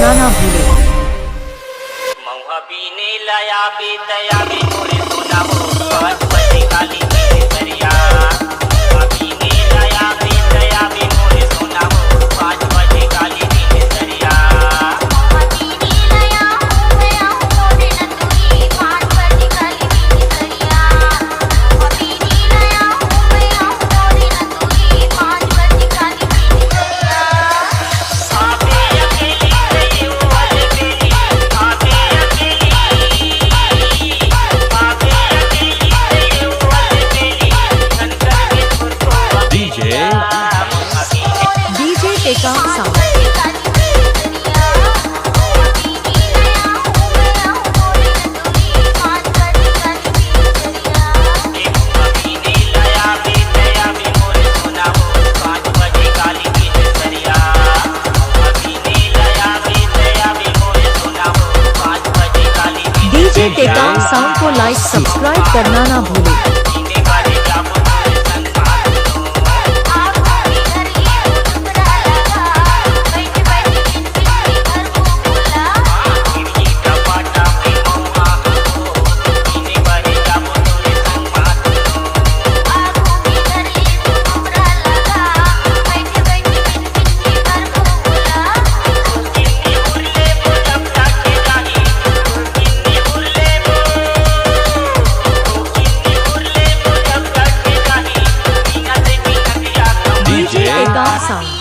करना ना भूलें। महुआ पीने लाया बेतया बे मोरे सोना हो 5 बजे काली दरिया। महुआ पीने लाया बेतया बे मोरे सोना हो 5 बजे काली दरिया। महुआ पीने लाया हूँ गया हूँ मोरे नंदुरी 5 बजे काली दरिया। महुआ पीने लाया हूँ गया हूँ मोरे नंदुरी 5 बजे काली दरिया। आके अकेली गई वो अलबेली आके अकेली गई वो अलबेली शंकर के तुझको डीजे टेका साउंड। डीजे टेका साउंड को लाइक सब्सक्राइब करना ना भूलें। डीजे टेका साउंड।